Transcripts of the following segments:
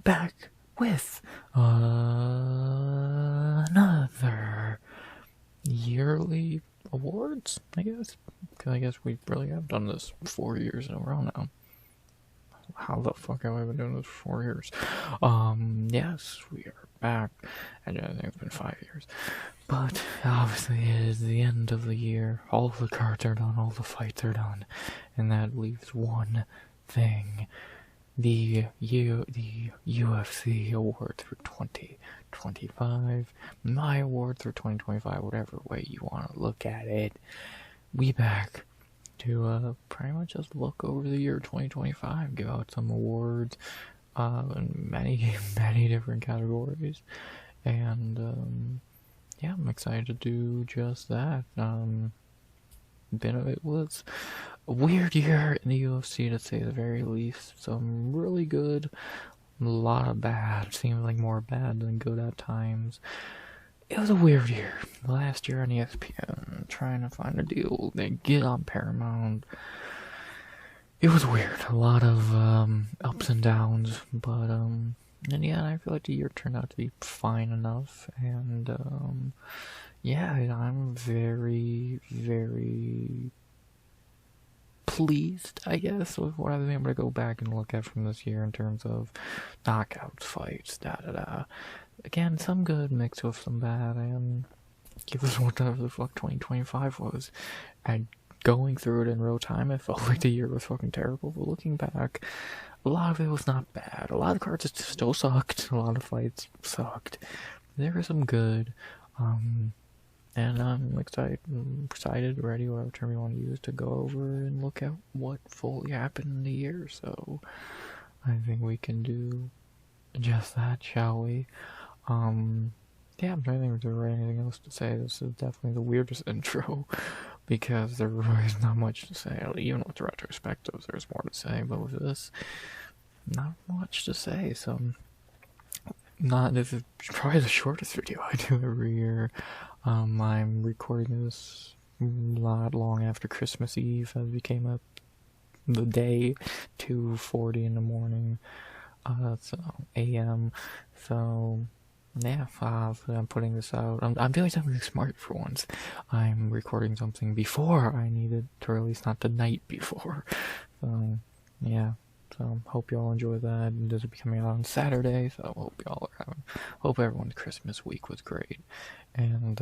back with another yearly awards, I guess. Because I guess we really have done this 4 years in a row now. How the fuck have I been doing this for 4 years? Yes, we are back. And I think it's been 5 years. But obviously it is the end of the year. All the cards are done, all the fights are done. And that leaves one thing. The UFC Awards for 2025. My awards for 2025, whatever way you want to look at it. We back to pretty much just look over the year 2025, give out some awards in many different categories, and yeah, I'm excited to do just that. It was a weird year in the UFC, to say the very least. Some really good, a lot of bad. Seems like more bad than good at times. It was a weird year. Last year on ESPN, trying to find a deal, they get on Paramount. It was weird. A lot of ups and downs, but and yeah, I feel like the year turned out to be fine enough, and yeah, I'm very pleased, I guess, with what I've been able to go back and look at from this year in terms of knockouts, fights, Again, some good mixed with some bad, and give us whatever the fuck 2025 was. And going through it in real time, it felt like the year was fucking terrible, but looking back, a lot of it was not bad. A lot of cards still sucked, a lot of fights sucked. There was some good, and I'm excited, ready, whatever term you want to use, to go over and look at what fully happened in the year. So I think we can do just that, shall we? Yeah, I'm trying to think if there anything else to say. This is definitely the weirdest intro, because there really is not much to say. Even with the retrospectives, there's more to say, but with this, not much to say. So, this is probably the shortest video I do every year. I'm recording this not long after Christmas Eve, as it came up the day, 2:40 in the morning, so AM. So yeah, I'm putting this out. I'm doing something smart for once. I'm recording something before I needed to release, not the night before. So yeah. So hope y'all enjoy that. This will be coming out on Saturday, so hope everyone's Christmas week was great. And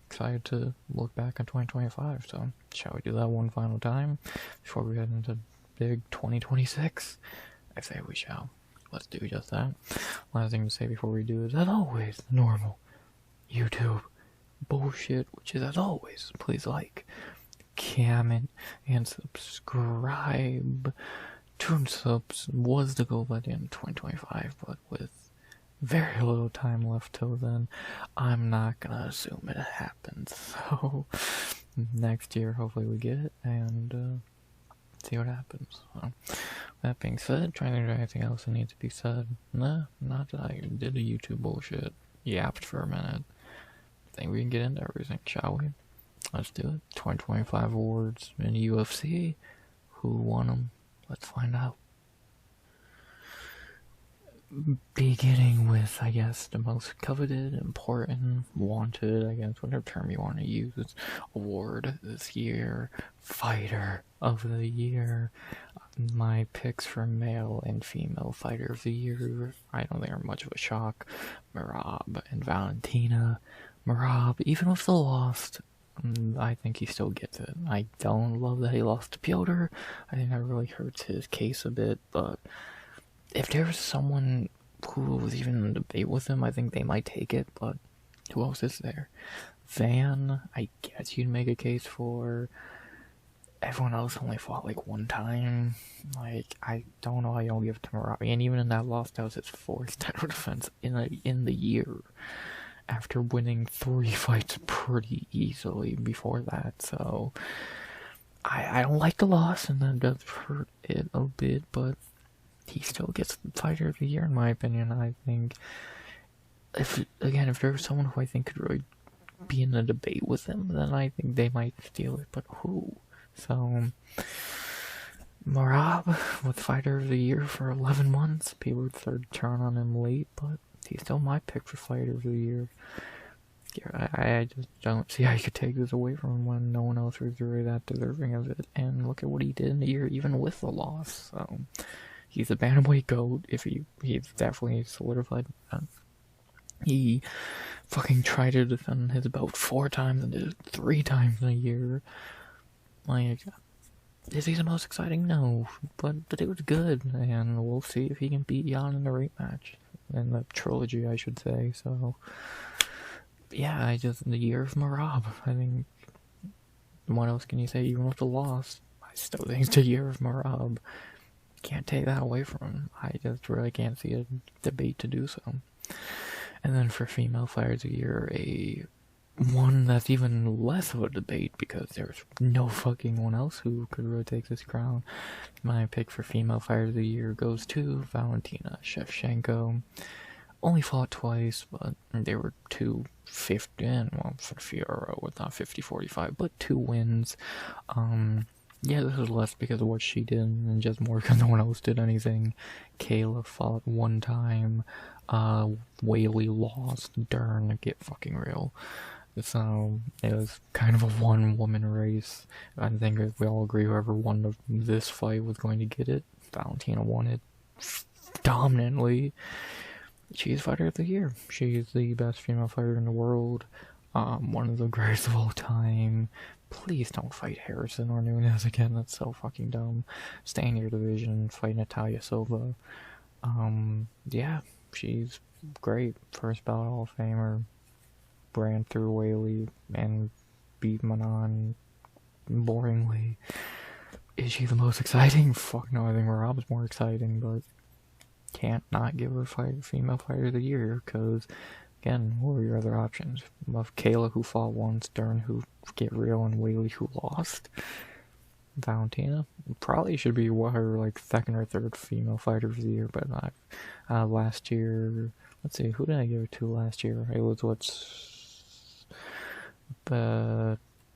excited to look back on 2025. So shall we do that one final time before we head into big 2026? I say we shall. Let's do just that. Last thing to say before we do is, as always, the normal YouTube bullshit, which is, as always, please like, comment, and subscribe. 200 subs was the goal by the end of 2025, but with very little time left till then, I'm not gonna assume it happens. So next year, hopefully we get it, and see what happens. So, that being said, trying to do anything else that needs to be said. Nah, not that I did the YouTube bullshit. Yapped for a minute. Think we can get into everything, shall we? Let's do it. 2025 awards in the UFC. Who won them? Let's find out. Beginning with, I guess, the most coveted, important, wanted, I guess, whatever term you want to use, award this year, fighter of the year. My picks for male and female fighter of the year, I don't think are much of a shock. Merab and Valentina. Merab, even with the loss, I think he still gets it. I don't love that he lost to Piotr. I think that really hurts his case a bit, but if there was someone who was even in a debate with him, I think they might take it, but who else is there? Van, I guess you'd make a case for. Everyone else only fought like one time. Like, I don't know how you don't give it to Marabi. And even in that loss, that was his fourth title defense in the year, after winning 3 fights pretty easily before that. So I don't like the loss, and that does hurt it a bit, but he still gets the fighter of the year in my opinion. I think if there was someone who I think could really be in a debate with him, then I think they might steal it, but who? So Marab with Fighter of the Year for 11 months. People started turning on him late, but he's still my pick for Fighter of the Year. Yeah, I just don't see how you could take this away from him when no one else was really that deserving of it. And look at what he did in the year, even with the loss. So he's a bantamweight GOAT. If he's definitely solidified. He fucking tried to defend his belt 4 times and did it 3 times in a year. Like, is he the most exciting? No, but it was good, and we'll see if he can beat Jan in the rematch. In the trilogy, I should say. So, yeah, the year of Marab. I think, what else can you say? Even with the loss, I still think it's the year of Marab. Can't take that away from him. I just really can't see a debate to do so. And then for Female Fighter of the Year, one that's even less of a debate because there's no fucking one else who could really take this crown. My pick for Female Fighter of the Year goes to Valentina Shevchenko. Only fought twice, but they were 250, well, for Fiora with not 50-45, but 2 wins. Yeah, this is less because of what she did, and just more because no one else did anything. Kayla fought 1 time, Whaley lost, Dern, get fucking real. So, it was kind of a 1-woman race. I think we all agree whoever won this fight was going to get it. Valentina won it dominantly. She's Fighter of the Year. She's the best female fighter in the world. One of the greatest of all time. Please don't fight Harrison or Nunes again. That's so fucking dumb. Stay in your division. Fight Natalia Silva. Yeah, she's great. First ballot Hall of Famer. Ran through Whaley and beat Manon boringly. Is she the most exciting? Fuck no, I think Rob's more exciting, but can't not give her Female Fighter of the Year, because, again, what were your other options? Love Kayla, who fought once, Dern, who get real, and Whaley, who lost. Valentina probably should be her, like, 2nd or 3rd Female Fighter of the Year, but last year, let's see, who did I give it to last year? It was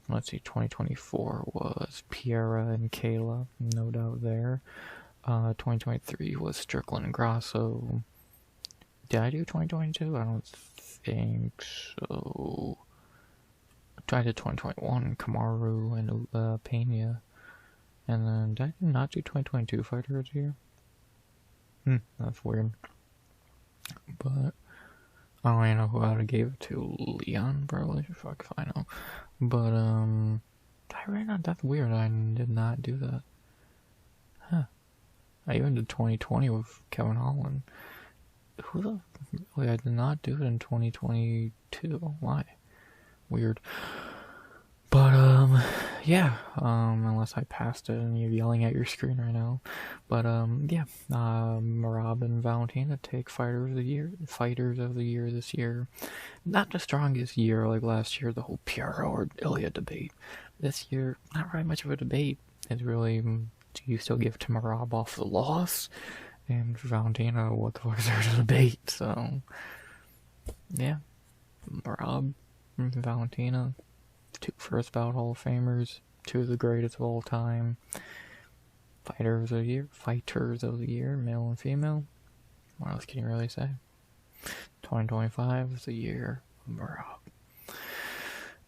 let's see, 2024 was Piera and Kayla, no doubt there. 2023 was Strickland and Grasso. Did I do 2022? I don't think so. I did 2021, Kamaru and Pena. And then, did I not do 2022 Fighter of the Year? That's weird. But, I don't even know who I would have gave it to. Leon, probably. Fuck if I know. But, I ran out. That's weird. I did not do that. Huh. I even did 2020 with Kevin Holland. Really, I did not do it in 2022. Why? Weird. But, yeah. Unless I passed it and you're yelling at your screen right now. But, yeah. Marab and Valentina take Fighters of the Year this year. Not the strongest year like last year, the whole Piero or Ilya debate. This year, not really much of a debate. It's really, do you still give to Marab off the loss? And Valentina, what the fuck is there to debate? So, yeah. Marab and Valentina, 2 first bout Hall of Famers, 2 of the greatest of all time. Fighters of the Year, male and female. What else can you really say? 2025 is the year of Marab.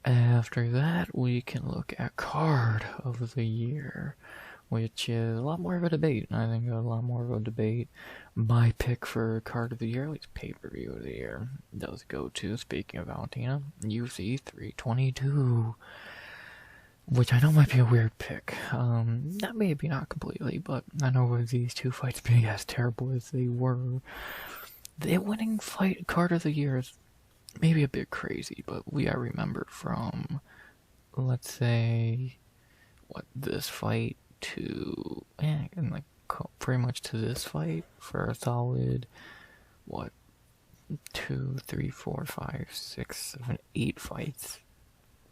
After that, we can look at Card of the Year, which is a lot more of a debate. I think a lot more of a debate. My pick for Card of the Year, at least pay-per-view of the year, does go to, speaking of Valentina, UFC 322. Which I know might be a weird pick. That maybe not completely, but I know with these 2 fights being as terrible as they were, the winning fight Card of the Year is maybe a bit crazy, but we gotta remember from, let's say, this fight to, and like pretty much to this fight for a solid, 2, 3, 4, 5, 6, 7, 8 fights.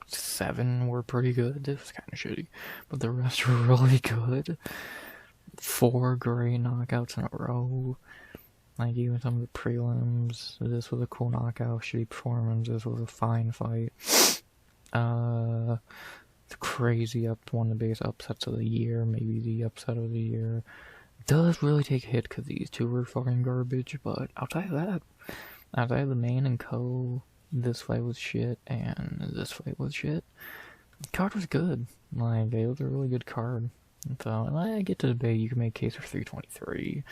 7 were pretty good. This was kind of shitty, but the rest were really good. 4 great knockouts in a row. Like, even some of the prelims, this was a cool knockout, shitty performance, this was a fine fight. crazy one of the biggest upsets of the year, maybe the upset of the year. Does really take a hit because these two were fucking garbage, but outside of that, outside of the main and co, this fight was shit, and this fight was shit. The card was good. Like, it was a really good card. So, and I get to debate, you can make a case for 323,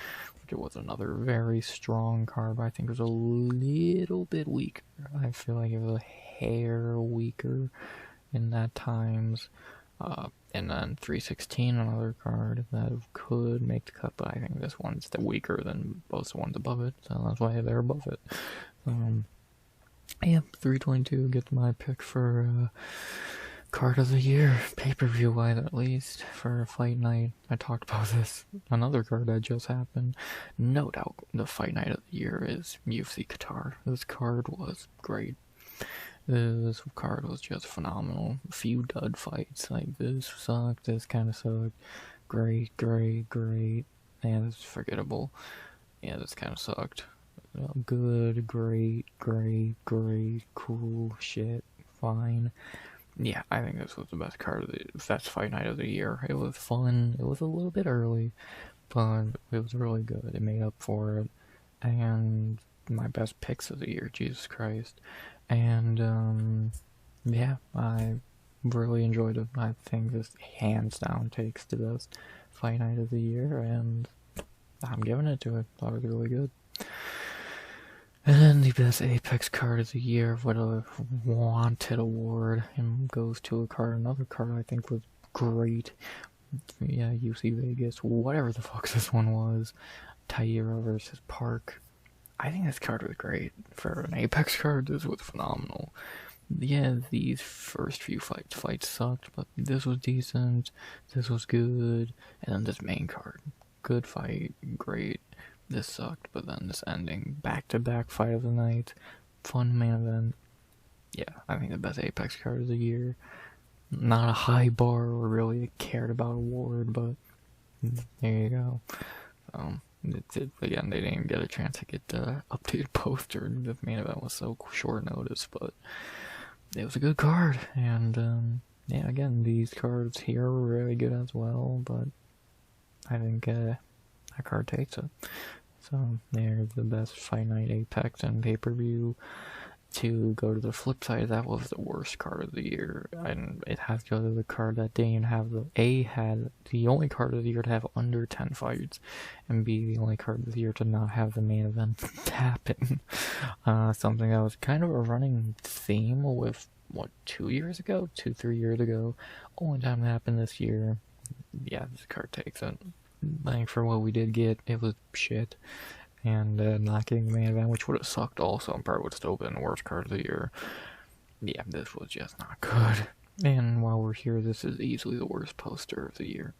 which was another very strong card, but I think it was a little bit weaker. I feel like it was a hair weaker in that times. And then 316, another card that could make the cut, but I think this one's weaker than both the ones above it, so that's why they're above it. Yeah, 322 gets my pick for card of the year, pay-per-view wise at least, for Fight Night. I talked about this, another card that just happened. No doubt the Fight Night of the year is UFC Qatar. This card was great. This card was just phenomenal. A few dud fights, like this sucked, this kind of sucked. Great. Yeah, this is forgettable. Yeah, this kind of sucked. Good, great, cool, shit, fine. Yeah, I think this was the best card of the best Fight Night of the year. It was fun. It was a little bit early, but it was really good. It made up for it. And my best picks of the year, Jesus Christ. And yeah, I really enjoyed it. I think this hands down takes the best Fight Night of the year, and I'm giving it to it. Thought it was really good. And the best Apex card of the year, what a wanted award, and goes to another card I think was great. Yeah, UC Vegas, whatever the fuck this one was. Taira versus Park. I think this card was great. For an Apex card, this was phenomenal. Yeah, these first few fights sucked, but this was decent, this was good, and then this main card. Good fight, great. This sucked, but then this ending, back-to-back fight of the night, fun main event. Yeah, I think the best Apex card of the year. Not a high bar or really a cared about award, but there you go. Again, they didn't get a chance to get the updated poster. The main event was so short notice, but it was a good card. And yeah, again, these cards here were really good as well, but I think that card takes it. So there's the best Fight Night Apex and pay-per-view. To go to the flip side, that was the worst card of the year, and it has to go to the card that didn't have had the only card of the year to have under 10 fights, and B, the only card of the year to not have the main event happen. Something that was kind of a running theme with, 3 years ago, only time it happened this year. Yeah, this card takes it. Like, for what we did get, it was shit. And not getting the main event, which would have sucked also, and probably would have still been the worst card of the year. Yeah, this was just not good. And while we're here, this is easily the worst poster of the year.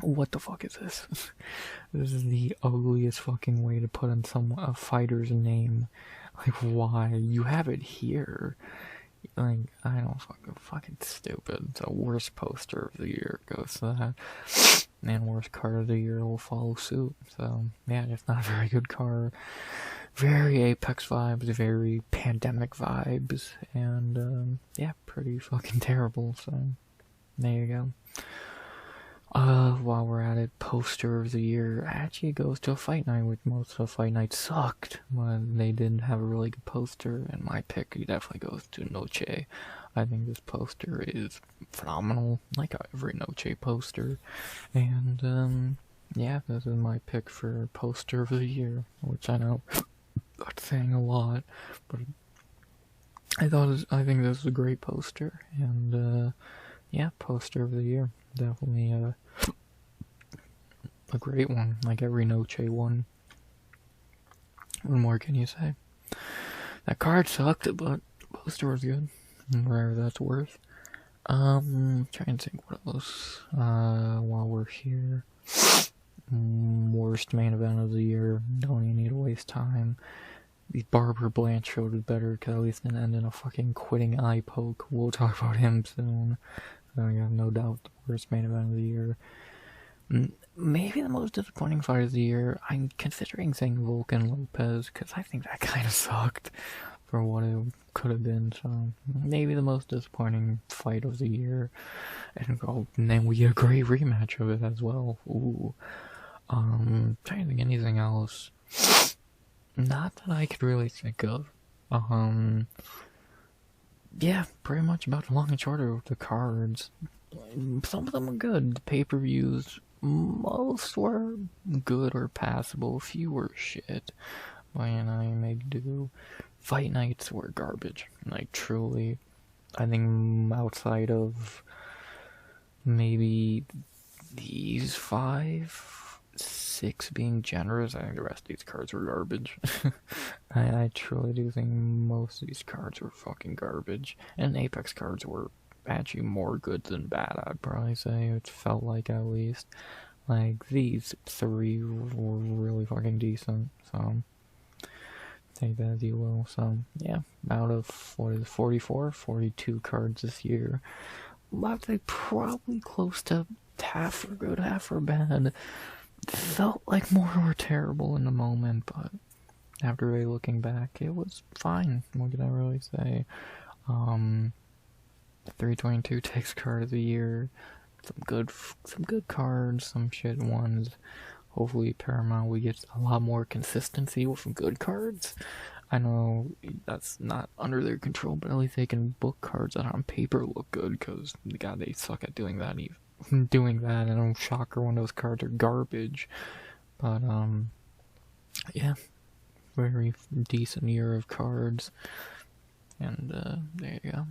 What the fuck is this? This is the ugliest fucking way to put in a fighter's name. Like, why? You have it here. Like, I don't fucking stupid. The worst poster of the year goes to that. And worst card of the year will follow suit. So, yeah, it's not a very good card. Very Apex vibes, very pandemic vibes, and, yeah, pretty fucking terrible, so, there you go. While we're at it, poster of the year actually goes to a Fight Night, which most of the Fight Nights sucked when they didn't have a really good poster, and my pick definitely goes to Noche. I think this poster is phenomenal, like every Noche poster, and, yeah, this is my pick for poster of the year, which I know that's saying a lot, but I think this is a great poster, and, yeah, poster of the year. Definitely a great one, like every Noche one. What more can you say? That card sucked, but the poster was good, wherever that's worth. Trying to think what else, while we're here. Worst main event of the year, don't even need to waste time. The Barbara Blanchfield is better, because at least didn't end in a fucking quitting eye poke. We'll talk about him soon. I have no doubt the worst main event of the year. Maybe the most disappointing fight of the year. I'm considering saying Volkan Lopez, because I think that kind of sucked. for what it could have been. So maybe the most disappointing fight of the year, and then we get a great rematch of it as well. Ooh, trying to think anything else. Not that I could really think of. Yeah, pretty much about long and short of the cards. Some of them were good. The pay-per-views, most were good or passable. Few were shit. When I make do. Fight nights were garbage. Like, truly. I think outside of maybe these 5, 6 being generous, I think the rest of these cards were garbage. I truly do think most of these cards were fucking garbage. And Apex cards were actually more good than bad, I'd probably say. It felt like, at least. Like, these 3 were really fucking decent, so take that as you will. So, yeah, out of 44, 42 cards this year, I'd say probably close to half were good, half were bad. Felt like more were terrible in the moment, but after really looking back, it was fine. What can I really say? 322 takes card of the year. Some good cards, some shit ones. Hopefully Paramount we get a lot more consistency with some good cards. I know that's not under their control, but at least they can book cards that on paper look good, because God, they suck at doing that. Doing that, and I'm shocker when those cards are garbage. But yeah, very decent year of cards, and there you go.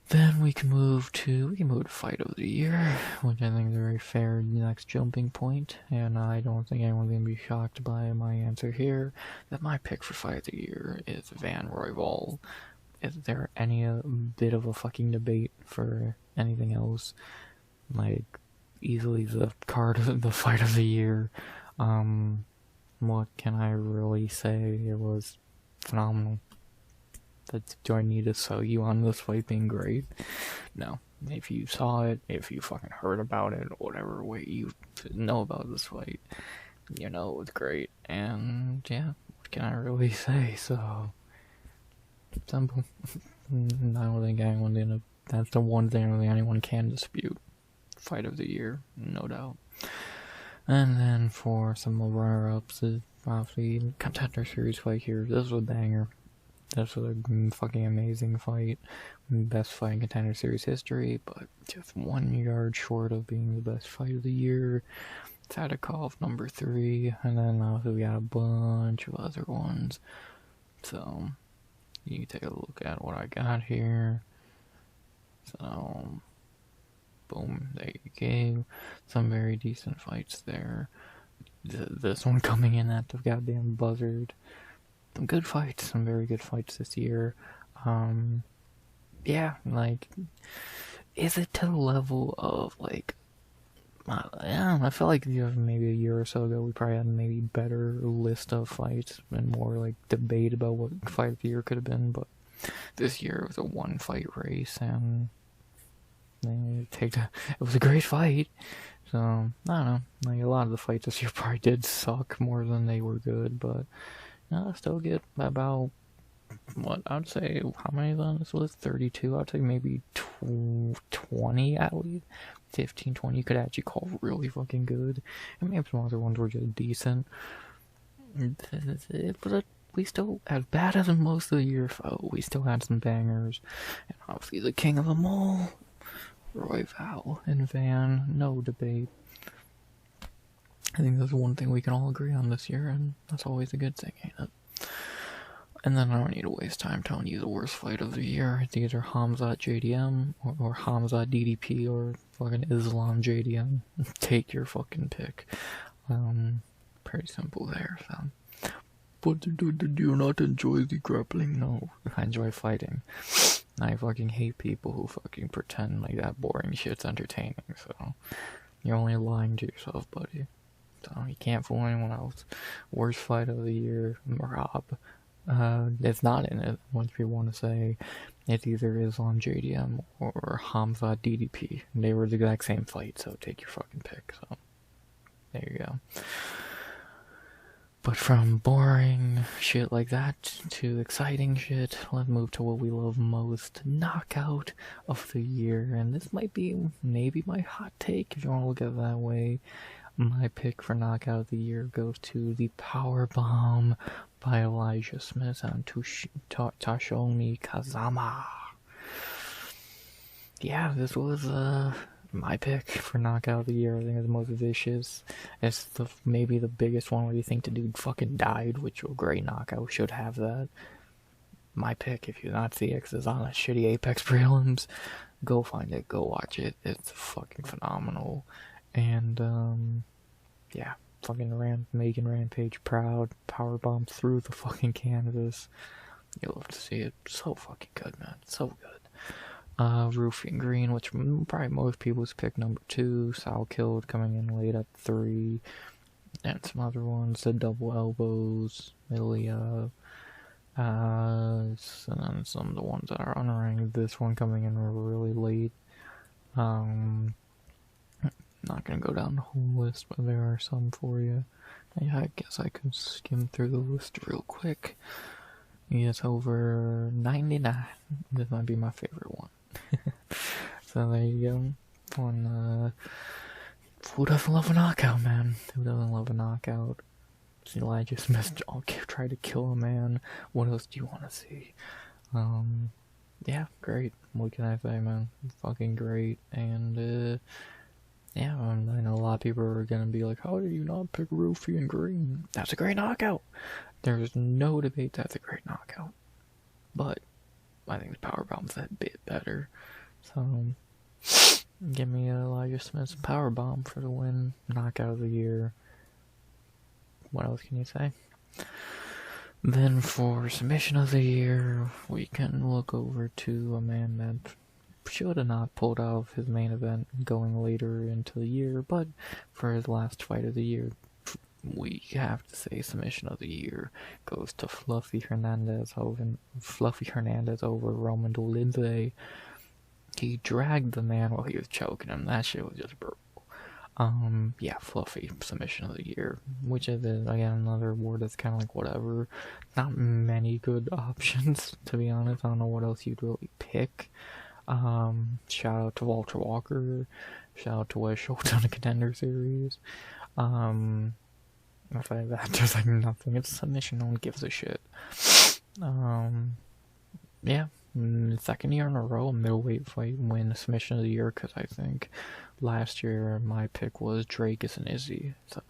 Then we can move to Fight of the Year, which I think is a very fair next jumping point, and I don't think anyone's going to be shocked by my answer here, that my pick for Fight of the Year is Van Royval. Is there any bit of a fucking debate for anything else? Like, easily the card of the Fight of the Year. What can I really say? It was phenomenal. Do I need to sell you on this fight being great? No. If you saw it, if you fucking heard about it, whatever way you know about this fight, you know it was great. And yeah, what can I really say? So, simple. I don't think that's the one thing I don't think anyone can dispute. Fight of the Year, no doubt. And then for some runner-ups, obviously Contender Series fight here. This was a banger. This was a fucking amazing fight. Best fight in Contender Series history, but just 1 yard short of being the best fight of the year. Sadikov number 3, and then also we got a bunch of other ones. So, you can take a look at what I got here. So, boom, there you go. Some very decent fights there. This one coming in at the goddamn buzzard. Some good fights, some very good fights this year. Yeah, like, is it to the level of, like, I don't know, I feel like maybe a year or so ago we probably had maybe better list of fights and more, like, debate about what fight of the year could have been, but this year it was a one-fight race, and it was a great fight. So, I don't know, like, a lot of the fights this year probably did suck more than they were good, but I still get about, what, I'd say, how many on this list? 32, I'd say maybe 20 at least. 15, 20 you could actually call really fucking good. And maybe some other ones were just decent. But we still, as bad as most of the year felt, we still had some bangers. And obviously the king of them all, Royval and Van, no debate. I think that's one thing we can all agree on this year, and that's always a good thing, ain't it? And then I don't need to waste time telling you the worst fight of the year. It's either Hamzat JDM or Hamzat DDP or fucking Islam JDM. Take your fucking pick. Pretty simple there, so. But do you not enjoy the grappling? No, I enjoy fighting. I fucking hate people who fucking pretend like that boring shit's entertaining, so. You're only lying to yourself, buddy. So you can't fool anyone else. Worst fight of the year, Rob. It's not in it. Once you want to say it's either Islam JDM or Hamza DDP. They were the exact same fight, so take your fucking pick. So there you go. But from boring shit like that to exciting shit, let's move to what we love most, knockout of the year. And this might be maybe my hot take, if you want to look at it that way. My pick for knockout of the year goes to the Power Bomb by Elijah Smith on Toshomi Kazama. Yeah, this was my pick for knockout of the year. I think it's the most vicious. It's maybe the biggest one where you think the dude fucking died, which a great knockout should have that. My pick, if you not see it, 'cause it's on a shitty Apex prelims, go find it, go watch it. It's fucking phenomenal. And yeah, fucking making Rampage proud. Powerbomb through the fucking canvas. You'll love to see it. So fucking good, man. So good. Roofing Green, which probably most people's pick number 2. Sal Killed coming in late at 3. And some other ones, the Double Elbows, Milia, and then some of the ones that are unranked. This one coming in really late. Not gonna go down the whole list, but there are some for you. Yeah, I guess I could skim through the list real quick. It's over 99. This might be my favorite one. So there you go. Who doesn't love a knockout, man? Who doesn't love a knockout? Elijah Smith tried to kill a man. What else do you want to see? Yeah, great. What can I say, man? Fucking great. And yeah, I know a lot of people are gonna be like, how did you not pick Roofy and Green? That's a great knockout. There's no debate that's a great knockout. But I think the Powerbomb's that bit better. So give me Elijah Smith's Powerbomb for the win. Knockout of the year. What else can you say? Then for submission of the year, we can look over to a man that should have not pulled out of his main event going later into the year, but for his last fight of the year, we have to say submission of the year goes to Fluffy Hernandez over Roman Dolidze. He dragged the man while he was choking him. That shit was just brutal. Yeah, Fluffy submission of the year, which is again another award that's kind of like whatever. Not many good options, to be honest. I don't know what else you'd really pick. Shout out to Walter Walker. Shout out to Wes Schultz on the Contender Series. Besides that, there's like nothing. It's a submission, no one gives a shit. Yeah, second year in a row, a middleweight fight win submission of the year, because I think last year my pick was Drakus and Izzy. So,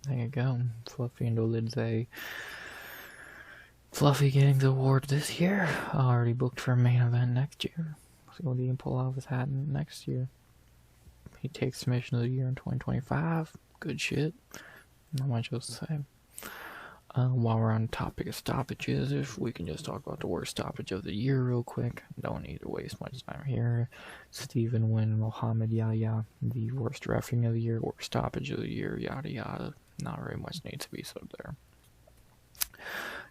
there you go. Fluffy and Dolidze. Fluffy getting the award this year. Already booked for a main event next year. See what he can pull out of his hat next year. He takes submission of the year in 2025. Good shit. Not much else to say. While we're on the topic of stoppages, if we can just talk about the worst stoppage of the year real quick. Don't need to waste much time here. Stephen Wynn, Mohamed Yahya, the worst refereeing of the year, worst stoppage of the year, yada yada. Not very much needs to be said there.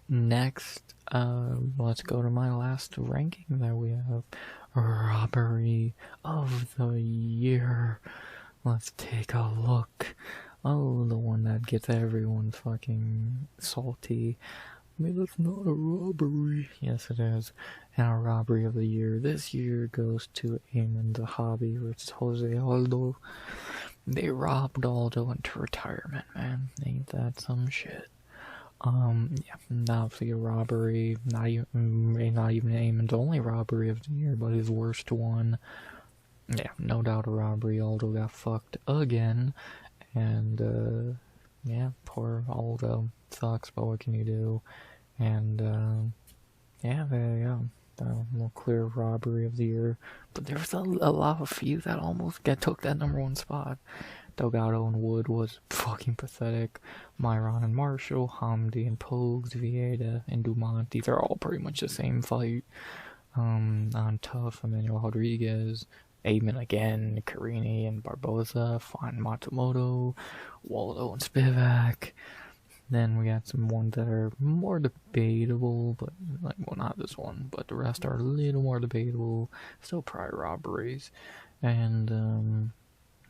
Next, let's go to my last ranking that we have. Robbery of the year. Let's take a look. Oh, the one that gets everyone fucking salty. Maybe that's not a robbery. Yes, it is. And our robbery of the year this year goes to Eamon the Hobby versus Jose Aldo. They robbed Aldo into retirement, man. Ain't that some shit? Yeah, obviously a robbery. Not even Eamon's only robbery of the year, but his worst one. Yeah, no doubt a robbery. Aldo got fucked again. And, yeah, poor Aldo. Sucks, but what can you do? And, yeah, there you go. More clear robbery of the year. But there was a lot of few that almost took that number 1 spot. Delgado and Wood was fucking pathetic. Myron and Marshall, Hamdi and Pogues, Vieda and Dumont. These are all pretty much the same fight. On Tough, Emmanuel Rodriguez, Eamon again, Carini and Barboza, Fine Matsumoto, Waldo and Spivak. Then we got some ones that are more debatable, but like, well, not this one, but the rest are a little more debatable. Still probably robberies. And,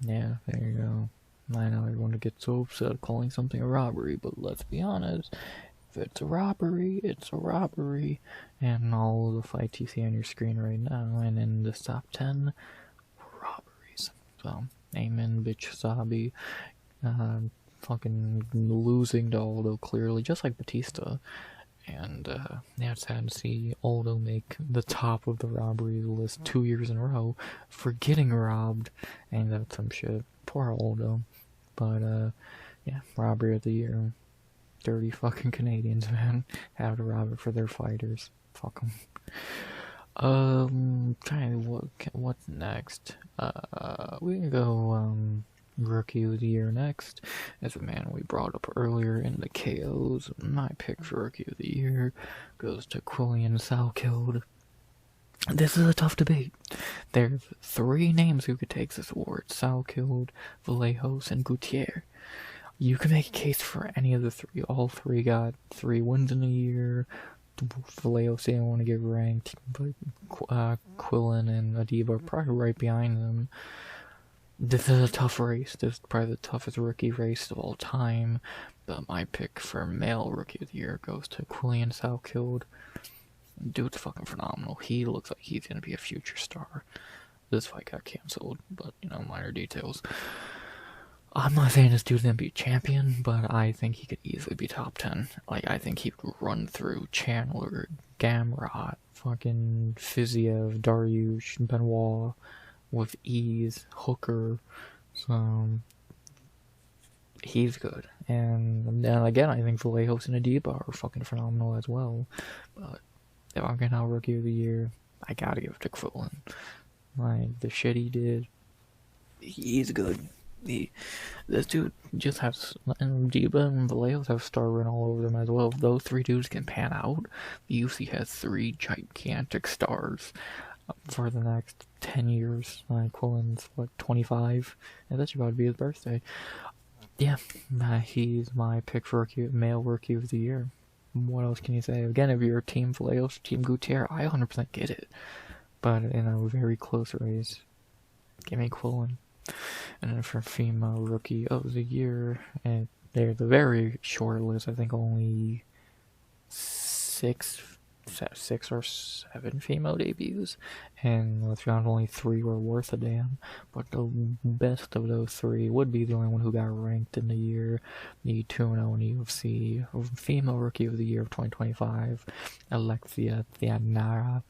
yeah, there you go. I know everyone gets so upset calling something a robbery, but let's be honest. If it's a robbery, it's a robbery. And all the fights you see on your screen right now, and in the top 10, robberies. So, amen, bitch, Sabi. Fucking losing to Aldo clearly, just like Batista. And yeah, it's sad to see Aldo make the top of the robberies list 2 years in a row for getting robbed. And that's some shit. Poor Aldo. But yeah, robbery of the year. Dirty fucking Canadians, man. Have to rob it for their fighters. Fuck them. Trying to look at what's next. We can go, Rookie of the Year next. As a man we brought up earlier in the KOs, my pick for Rookie of the Year goes to Quillian Salkeld. This is a tough debate. There's 3 names who could take this award: Salkeld, Vallejos, and Gutierrez. You can make a case for any of the 3. All 3 got 3 wins in a year. Vallejos didn't want to get ranked, but Quillen and Adiba are probably right behind them. This is a tough race. This is probably the toughest rookie race of all time. But my pick for male Rookie of the Year goes to Quillian Salkeld. Dude's fucking phenomenal. He looks like he's gonna be a future star. This fight got cancelled, but, you know, minor details. I'm not saying this dude's gonna be a champion, but I think he could easily be top 10. Like, I think he would run through Chandler, Gamrot, fucking Fiziev, Dariush, Benoit with ease, Hooker. So, he's good. And then again, I think Vallejos and Adiba are fucking phenomenal as well. But if I'm getting out Rookie of the Year, I gotta give it to Quillen. Like, the shit he did, he's good. This dude just has, and Diba and Vallejos have star written all over them as well. If those 3 dudes can pan out, the UFC has 3 gigantic stars for the next 10 years. Quillen's, 25? And that's about to be his birthday. Yeah, he's my pick for male Rookie of the Year. What else can you say? Again, if you're Team Vallejos, Team Gutierrez, I 100% get it. But in a very close race, give me Quillen. And then for female Rookie of the Year, and they're the very short list. I think only 6 or 7 female debuts, and let's be honest, only 3 were worth a damn. But the best of those 3 would be the only one who got ranked in the year, the 2-0 in UFC Female Rookie of the Year of 2025, Alexia Thianara.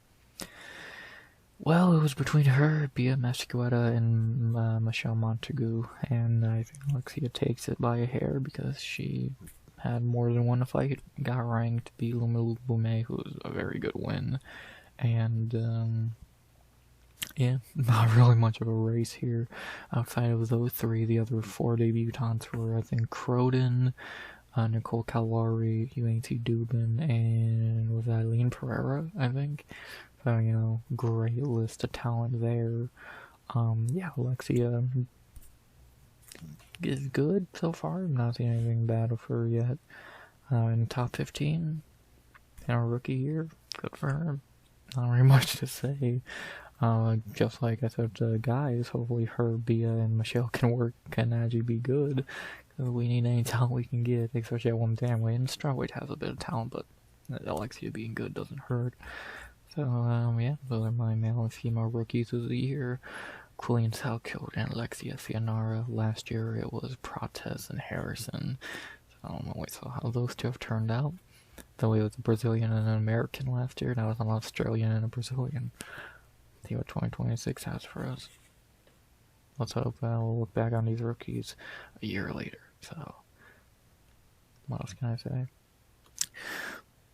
Well, it was between her, Bia Mesquita, and Michelle Montagu, and I think Alexia takes it by a hair because she had more than one fight, got ranked, beat Lumilu Bume, who was a very good win, and yeah, not really much of a race here. Outside of those 3, the other 4 debutantes were, I think, Croden, Nicole Calari, UNC Dubin, and was that Eileen Pereira, I think. So, you know, great list of talent there. Yeah, Alexia is good so far. I'm not seeing anything bad of her yet. In the top 15 in our rookie year, good for her. Not very much to say. Just like I said to the guys, hopefully her, Bia, and Michelle can actually be good. Because we need any talent we can get, especially at 110 weight. And strawweight has a bit of talent, but Alexia being good doesn't hurt. So, yeah, those are my male and female rookies of the year. Quillian Salkeld and Alexia Thianara. Last year it was Prates and Harrison. So I don't know how those 2 have turned out. Though it was a Brazilian and an American last year, now it's an Australian and a Brazilian. See what 2026 has for us. Let's hope we'll look back on these rookies a year later. So, what else can I say?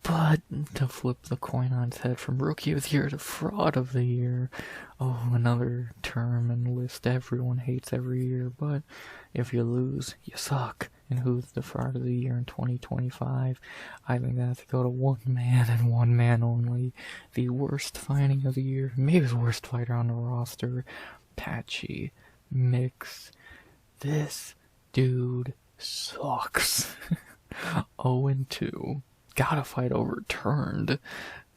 But to flip the coin on its head from Rookie of the Year to Fraud of the Year, oh, another term and list everyone hates every year, but if you lose, you suck. And who's the Fraud of the Year in 2025? I think that has to go to one man and one man only. The worst fighting of the year, maybe the worst fighter on the roster, Patchy Mix. This dude sucks. 0-2. Got a fight overturned.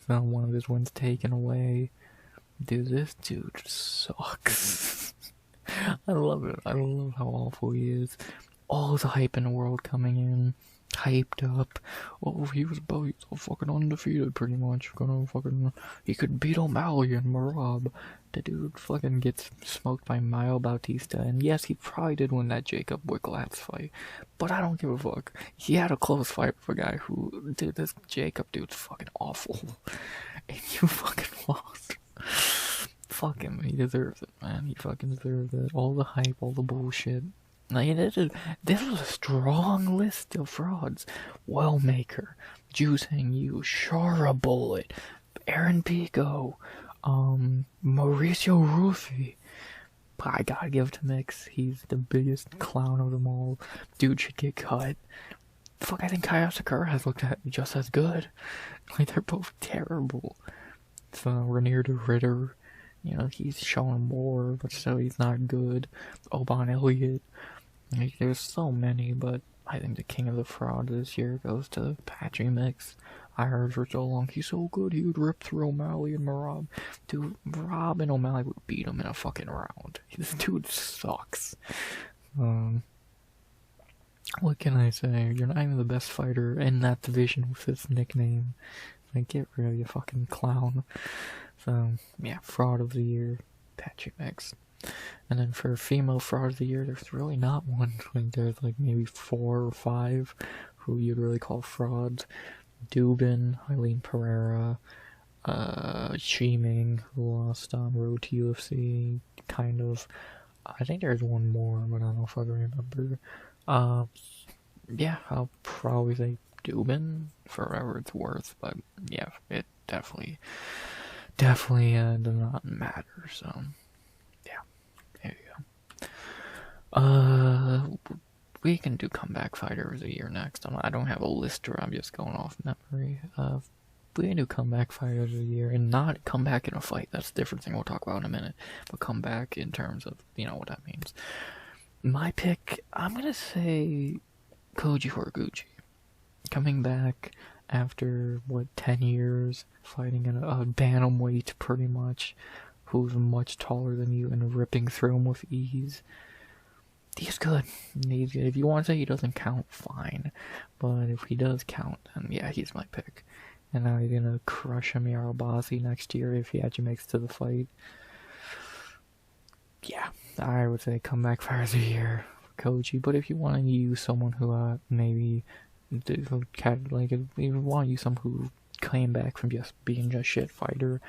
So one of his wins taken away. Dude, this dude sucks. I love it. I love how awful he is. All the hype in the world coming in, hyped up. Oh, he's so fucking undefeated, pretty much. He could beat O'Malley and Marab. The dude fucking gets smoked by Mayo Bautista, and yes, he probably did win that Jacob Wicklats fight, but I don't give a fuck. He had a close fight with a guy who, dude, this Jacob dude's fucking awful, and you fucking lost. Fuck him, he deserves it, man. He fucking deserves it. All the hype, all the bullshit. Like, this was a strong list of frauds. Wellmaker, Juicing You, Shara Bullet, Aaron Pico, Mauricio Ruffi. I gotta give it to Mix. He's the biggest clown of them all. Dude should get cut. Fuck, I think Kaya Sakura has looked at just as good. Like, they're both terrible. So, Rainier de Ritter, you know, he's showing more, but still he's not good. Oban Elliott. Like, there's so many, but I think the king of the fraud this year goes to Patchy Mix. I heard for so long, he's so good, he would rip through O'Malley and Marab. Dude, Marab and O'Malley would beat him in a fucking round. This dude sucks. What can I say? You're not even the best fighter in that division with this nickname. Like, get rid of you fucking clown. So, yeah, fraud of the year, Patchy Mix. And then for female fraud of the year, there's really not one. Like, there's like maybe 4 or 5 who you'd really call frauds. Dubin, Eileen Pereira, Shiming, who lost on road to UFC, kind of. I think there's one more, but I don't know if I can remember. Yeah, I'll probably say Dubin for whatever it's worth, but yeah, it definitely does not matter, so yeah, there you go. We can do comeback fighter of the year next. I don't have a list, or I'm just going off memory. We can do comeback fighter of the year, and not comeback in a fight. That's a different thing we'll talk about in a minute. But comeback in terms of, you know what that means. My pick, I'm gonna say Koji Horiguchi. Coming back after, 10 years, fighting in a bantamweight, pretty much, who's much taller than you and ripping through him with ease. He's good. If you want to say he doesn't count, fine. But if he does count, then yeah, he's my pick. And now he's gonna crush Amir Albazi next year if he actually makes it to the fight. Yeah, I would say comeback fighter of the year, Koji. But if you want to use someone who maybe like, if you want to use someone who came back from just being a shit fighter,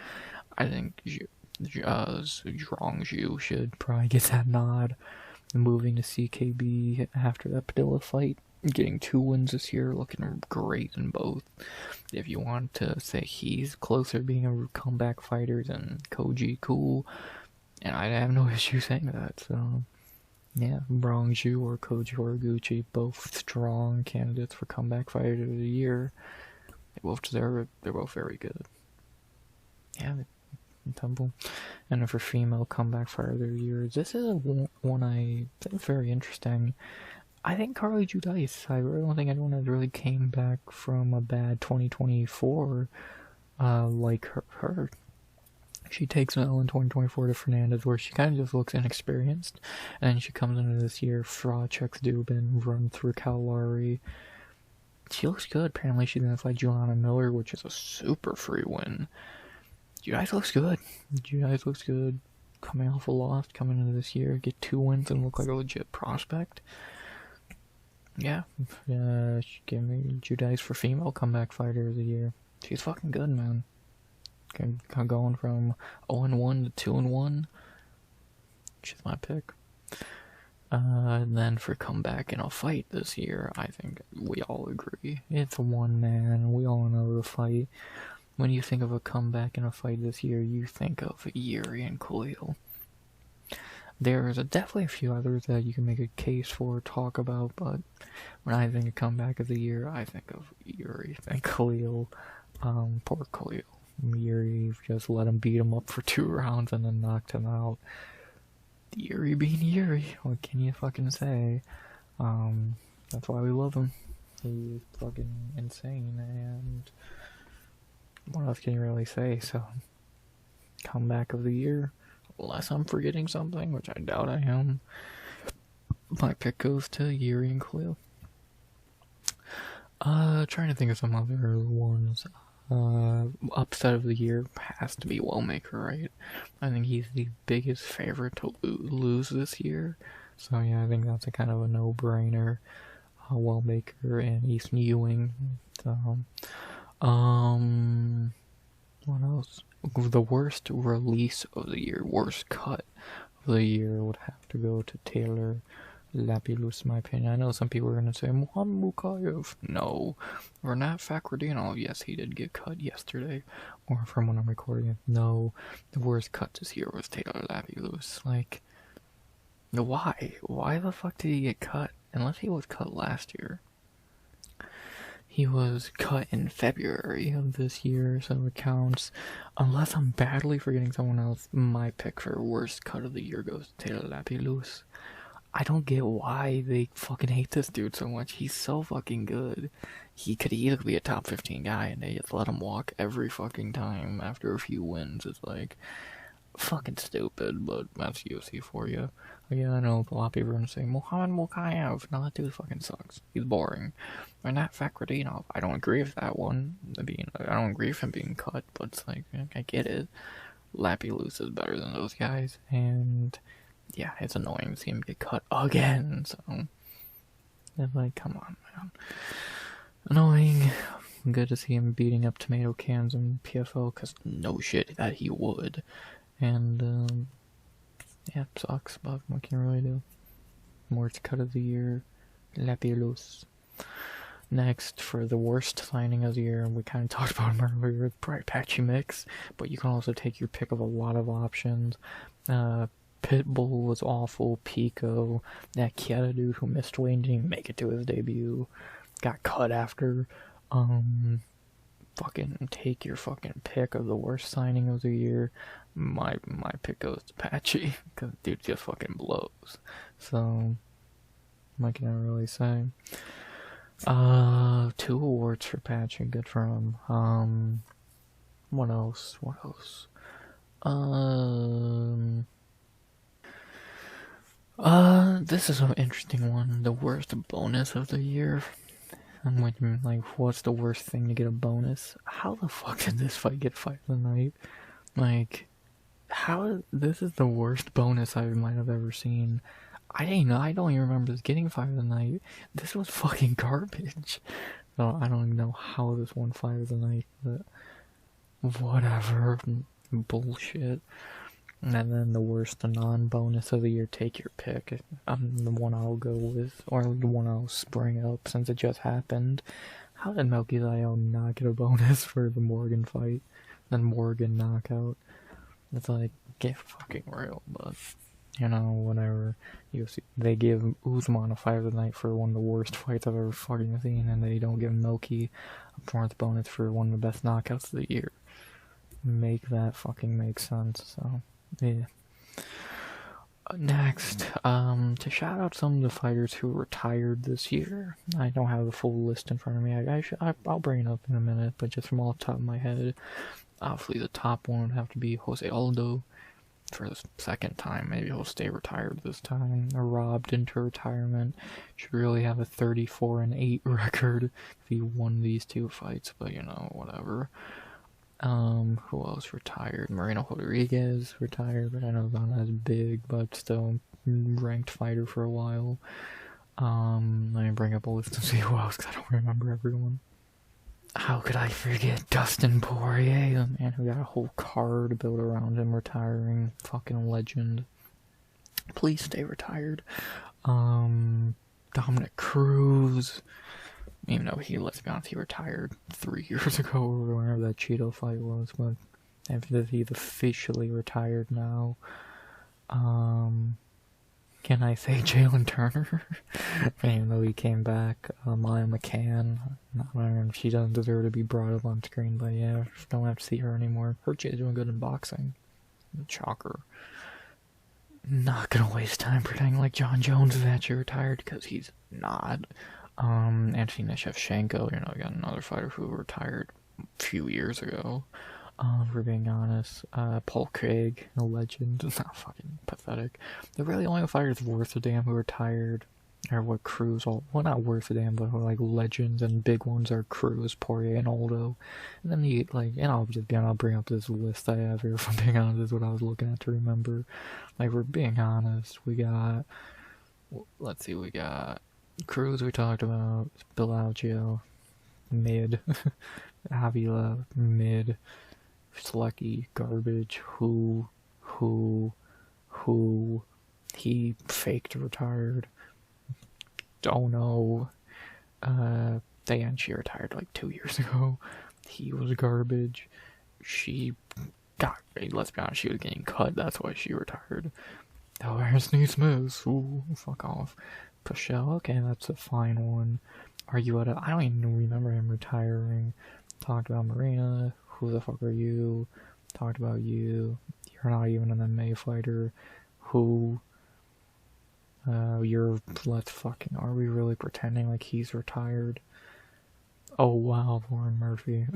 I think Zhuang Zhu should probably get that nod. Moving to CKB after that Padilla fight, getting 2 wins this year, looking great in both. If you want to say he's closer to being a comeback fighter than Koji, cool. And I have no issue saying that, so yeah, Zhuang Zhu or Koji Horiguchi, both strong candidates for comeback fighter of the year. They both deserve it. They're both very good. Yeah, Temple. And then for female comeback fighter of the year, this is one I think very interesting. I think Carly Judice. I really don't think anyone has really came back from a bad 2024 like her. She takes an L in 2024 to Fernandez, where she kind of just looks inexperienced, and then she comes into this year, fraud checks Dubin, run through Calari. She looks good. Apparently she's gonna fight Joanna Miller, which is a super free win. Judice looks good. Judice looks good. Coming off a loss, coming into this year, get 2 wins and look like a legit prospect. Yeah, give me Judice for female comeback fighter of the year. She's fucking good, man. Going from 0-1 to 2-1. She's my pick. And then for comeback in a fight this year, I think we all agree. It's one man. We all know the fight. When you think of a comeback in a fight this year, you think of Yuri and Khalil. There's definitely a few others that you can make a case for, talk about, but when I think of comeback of the year, I think of Yuri and Khalil. Poor Khalil. Yuri just let him beat him up for 2 rounds and then knocked him out. Yuri being Yuri, what can you fucking say? That's why we love him. He's fucking insane, and what else can you really say? So, comeback of the year, unless I'm forgetting something, which I doubt I am, my pick goes to Yuri and Khalil. Trying to think of some other ones. Upset of the year has to be Wellmaker, right? I think he's the biggest favorite to lose this year. So yeah, I think that's a kind of a no-brainer. Wellmaker and Easton Ewing. So, what else? The worst release of the year, worst cut of the year would have to go to Taylor Lapilus, in my opinion. I know some people are going to say, Muhammad Mukayev. No. Renat Fakhretdinov, yes, he did get cut yesterday. Or from when I'm recording it. No. The worst cut this year was Taylor Lapilus. Like, why? Why the fuck did he get cut? Unless he was cut last year. He was cut in February of this year, so it counts. Unless I'm badly forgetting someone else, my pick for worst cut of the year goes to Taylor Lapilus. I don't get why they fucking hate this dude so much. He's so fucking good. He could easily be a top 15 guy, and they just let him walk every fucking time after a few wins. It's like, fucking stupid, but that's UFC for you. Again, I know a lot of people are gonna say, Muhammad Mukayev. No, that dude fucking sucks. He's boring. Renat Fakhretdinov, I don't agree with that one. I don't agree with him being cut, but it's like, I get it. Lapilus is better than those guys, and yeah, it's annoying to see him get cut again, so it's like, come on, man. Annoying. Good to see him beating up tomato cans in PFL, because no shit that he would. And, yeah, it sucks, but what can you really do? Worst cut of the year, Lapilus. Next, for the worst signing of the year, we kind of talked about him earlier, it's probably Patchy Mix, but you can also take your pick of a lot of options. Pitbull was awful, Pico, that Kieta dude who missed weight and didn't make it to his debut, got cut after. Fucking take your fucking pick of the worst signing of the year. My pick goes to Patchy, because dude just fucking blows. So, what can I really say? 2 awards for Patchy, good for him. What else? This is an interesting one. The worst bonus of the year. I'm like, what's the worst thing to get a bonus? How the fuck did this fight get fight of the night? Like, this is the worst bonus I might have ever seen. I don't even remember this getting fight of the night. This was fucking garbage. So I don't even know how this won fight of the night, but whatever. Bullshit. And then the worst non-bonus of the year, take your pick. The one I'll go with, or the one I'll bring up since it just happened. How did Melky Zayel not get a bonus for the Morgan fight? Then Morgan knockout. It's like, get fucking real, but, you know, whatever. They give Usman a fight of the night for one of the worst fights I've ever fucking seen, and they don't give Melky a 4th bonus for one of the best knockouts of the year. Make that fucking make sense, so... yeah. Next, to shout out some of the fighters who retired this year. I don't have the full list in front of me. I'll bring it up in a minute, but just from off the top of my head, obviously the top one would have to be Jose Aldo for the 2nd time. Maybe he'll stay retired this time, or robbed into retirement. Should really have a 34-8 record if he won these 2 fights, but you know, whatever. Who else retired? Moreno Rodriguez retired, but I know not as big, but still ranked fighter for a while. Let me bring up a list and see who else, because I don't remember everyone. How could I forget Dustin Poirier, the man who got a whole card built around him retiring? Fucking legend. Please stay retired. Dominic Cruz. Even though let's be honest, he retired 3 years ago or whenever that Cheeto fight was, but he's officially retired now. Can I say Jalen Turner? Even though he came back, Maya McCann, I don't know if she doesn't deserve to be brought up on screen, but yeah, just don't have to see her anymore. Her kid's doing good in boxing. Shocker. Not gonna waste time pretending like John Jones is actually retired, because he's not. Anthony Shevchenko, got another fighter who retired a few years ago. for being honest. Paul Craig, a legend. It's not fucking pathetic. They're really the only fighters worth a damn who retired. Or what Cruz, well, not worth a damn, but who are like legends and big ones are Cruz, Poirier, and Aldo. And then you, like, and I'll bring up this list I have here, if I'm being honest, is what I was looking at to remember. Like, we're being honest, we got, let's see, we got Cruz, we talked about, Bill Algeo, mid, Avila, mid, Slecki, garbage, who, he faked retired. Oh no, Diane, she retired like 2 years ago. He was garbage. She got, let's be honest, she was getting cut, that's why she retired. Oh, there's Nate Smith. Ooh, fuck off. Pichel, okay, that's a fine one. Are you at a, I don't even remember him retiring. Talked about Marina, who the fuck are you? Talked about you. You're not even an MMA fighter. Who? Let's fucking, are we really pretending like he's retired? Oh wow, Warren Murphy.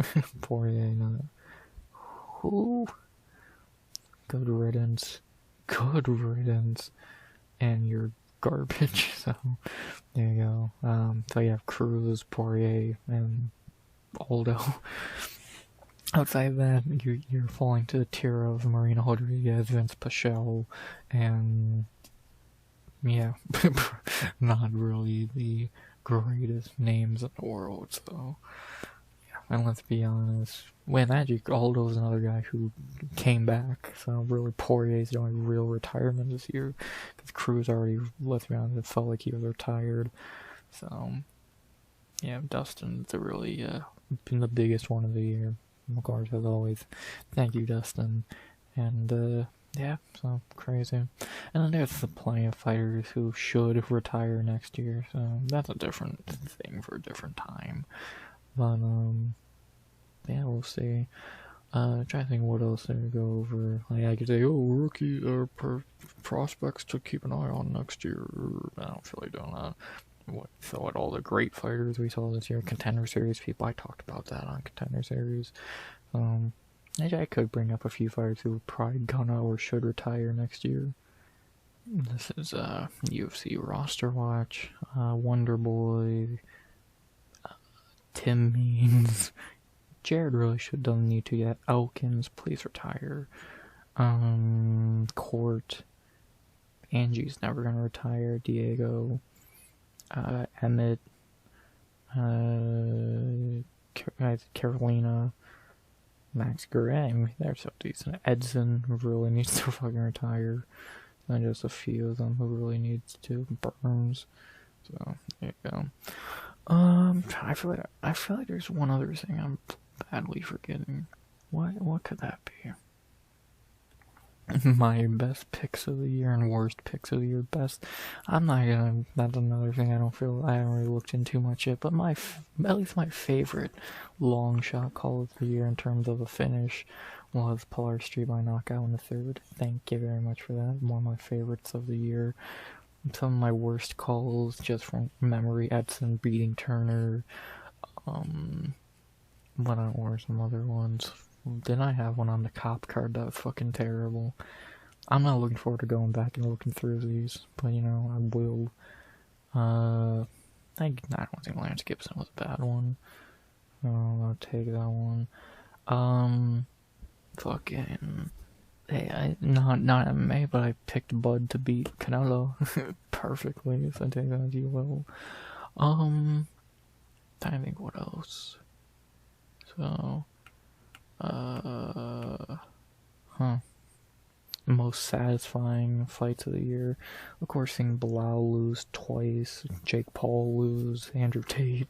Poirier, no. Who? Good riddance. Good riddance. And you're garbage, so there you go. So you have Cruz, Poirier, and Aldo. Outside of that, you're falling to the tier of Marina Rodriguez, Vince Pichel, and yeah, not really the greatest names in the world, so yeah, and let's be honest, actually Aldo's another guy who came back, so really Poirier's the only real retirement this year, because Cruz already, let's be honest, it felt like he was retired, so yeah, Dustin's really been the biggest one of the year, of course, as always. Thank you, Dustin, and yeah, so crazy. And then there's plenty of fighters who should retire next year, so that's a different thing for a different time. But, yeah, we'll see. Trying to think what else there to go over. Like, I could say, oh, rookie, prospects to keep an eye on next year. I don't feel like doing that. What all the great fighters we saw this year, Contender Series people, I talked about that on Contender Series. I could bring up a few fighters who probably gonna or should retire next year. This is UFC roster watch. Wonder Boy, Tim Means, Jared really should don't need to yet. Elkins, please retire. Court, Angie's never gonna retire. Diego, Emmett, Carolina. Max Guerrero, they're so decent. Edson, who really needs to fucking retire. And just a few of them who really needs to. Burns. So, there you go. I feel like there's one other thing I'm badly forgetting. What could that be? My best picks of the year and worst picks of the year. Best, I'm not gonna, that's another thing I haven't really looked into much yet, but at least my favorite long shot call of the year in terms of a finish was Polar Street by knockout in the third. Thank you very much for that. One of my favorites of the year. Some of my worst calls, just from memory, Edson beating Turner. What were some other ones? Didn't I have one on the cop card that was fucking terrible? I'm not looking forward to going back and looking through these, but you know, I will. I don't think Lance Gibson was a bad one. I'll take that one. Fucking. Hey, not MMA, but I picked Bud to beat Canelo perfectly, so I take that as you will. Trying to think what else. So. Most satisfying fights of the year. Of course, seeing Bilal lose twice, Jake Paul lose, Andrew Tate,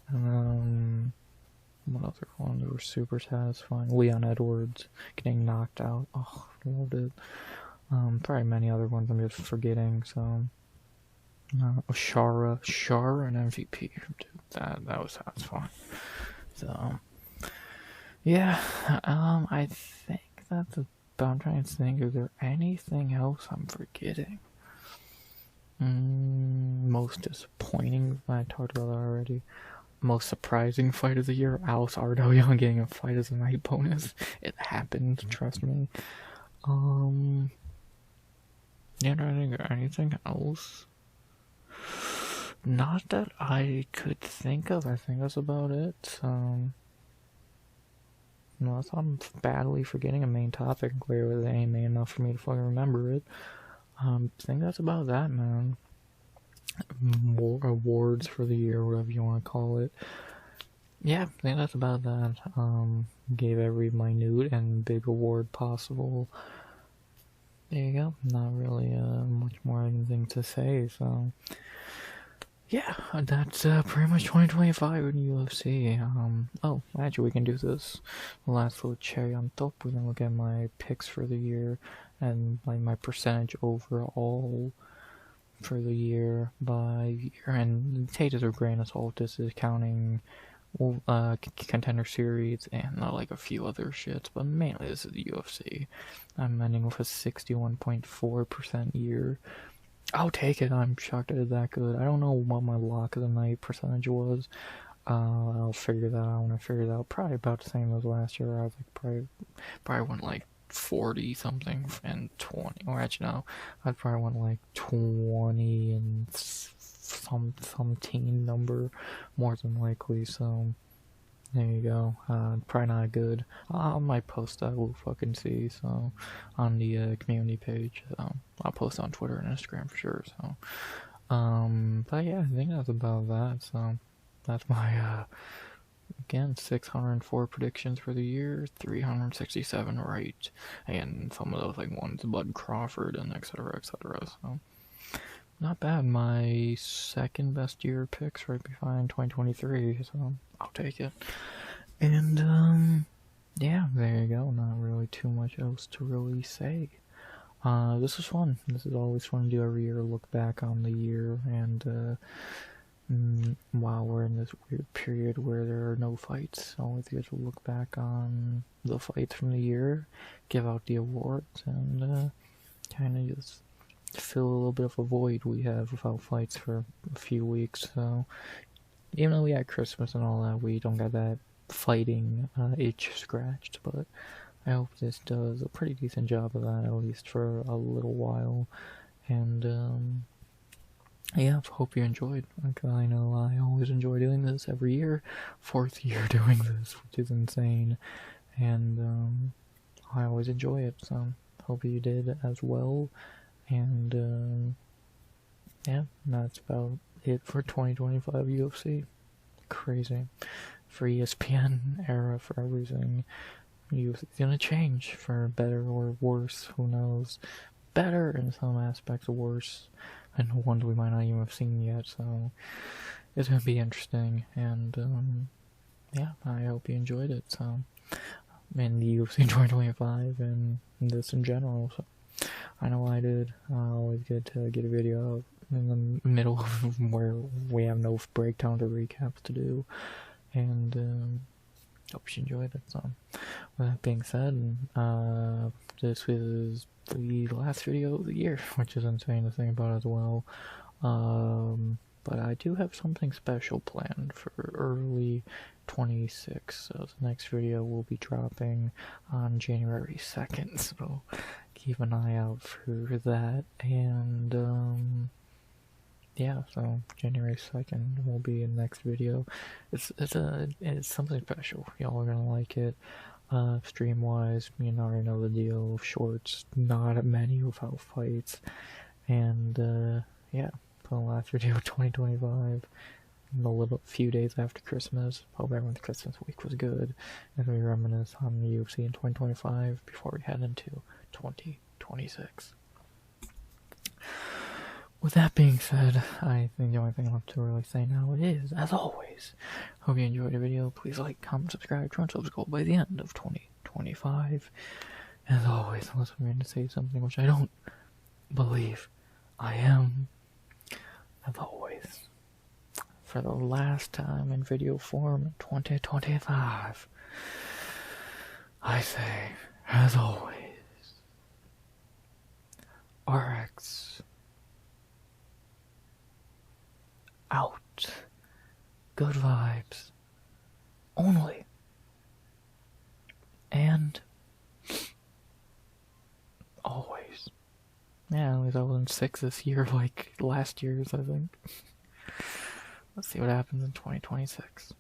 and what other ones were super satisfying? Leon Edwards getting knocked out. Oh, loved it. Probably many other ones I'm just forgetting. So, Shara and MVP. Dude, that was satisfying. So. Yeah, I think that's about. I'm trying to think, is there anything else I'm forgetting? Most disappointing, I talked about that already. most surprising fight of the year, Alice Ardoyo getting a fight as a night bonus. It happened, trust me. Yeah, anything else? Not that I could think of. I think that's about it. Unless I'm badly forgetting a main topic, clearly it ain't enough for me to fucking remember it. I think that's about that, man. More awards for the year, whatever you want to call it. Yeah, I think that's about that. Gave every minute and big award possible. There you go. Not really much more anything to say, so yeah, that's pretty much 2025 in UFC. Oh, actually, we can do this. The last little cherry on top. We can look at my picks for the year and like my percentage overall for the year by year. And take it with a grain of salt. This is counting contender series and like a few other shits, but mainly this is the UFC. I'm ending with a 61.4% year. I'll take it. I'm shocked I did that good. I don't know what my lock of the night percentage was. I'll figure that out when I figure it out. Probably about the same as last year. I was like probably went like 40 something and 20. Or actually no, I probably went like 20 and some teen number, more than likely. So there you go. Probably not good. I might post that. We'll fucking see. So on the community page. I'll post on Twitter and Instagram for sure. So, but yeah, I think that's about that. So that's my again 604 predictions for the year, 367 right, and some of those like ones Bud Crawford and etc. etc. So. Not bad. My second best year picks right behind 2023, so I'll take it. And, yeah, there you go. Not really too much else to really say. This was fun. This is always fun to do every year, look back on the year, and, while we're in this weird period where there are no fights, always good to look back on the fights from the year, give out the awards, and, kind of just fill a little bit of a void we have without fights for a few weeks. So even though we had Christmas and all that, we don't got that fighting itch scratched, but I hope this does a pretty decent job of that, at least for a little while. And yeah, hope you enjoyed. Like, I know I always enjoy doing this every year. 4th year doing this, which is insane, and I always enjoy it, so hope you did as well. And, yeah, that's about it for 2025 UFC. Crazy. For ESPN era, for everything. UFC's gonna change, for better or worse, who knows. Better in some aspects, worse, and ones we might not even have seen yet, so it's gonna be interesting, and, yeah, I hope you enjoyed it, so, and the UFC 2025, and this in general, so. I know I did. Always good to get a video out in the middle of where we have no breakdowns or recaps to do. And hope you enjoyed it. So, with that being said, this is the last video of the year, which is insane to think about as well. But I do have something special planned for early 26, so the next video will be dropping on January 2nd, so keep an eye out for that. And yeah, so January 2nd will be the next video. It's something special. Y'all are gonna like it. Stream wise, you already know the deal. Shorts, not many without fights, and yeah, the last video of 2025. A few days after Christmas. Hope everyone's Christmas week was good, as we reminisce on the UFC in 2025 before we head into 2026. With that being said, I think the only thing left to really say now is, as always, hope you enjoyed the video. Please like, comment, subscribe, try and subscribe by the end of 2025. As always, unless I'm going to say something which I don't believe I am, as always, for the last time in video form in 2025, I say, as always, RX out. good vibes. Only. And always. Yeah, at least I wasn't 6 this year like last year's, I think. Let's see what happens in 2026.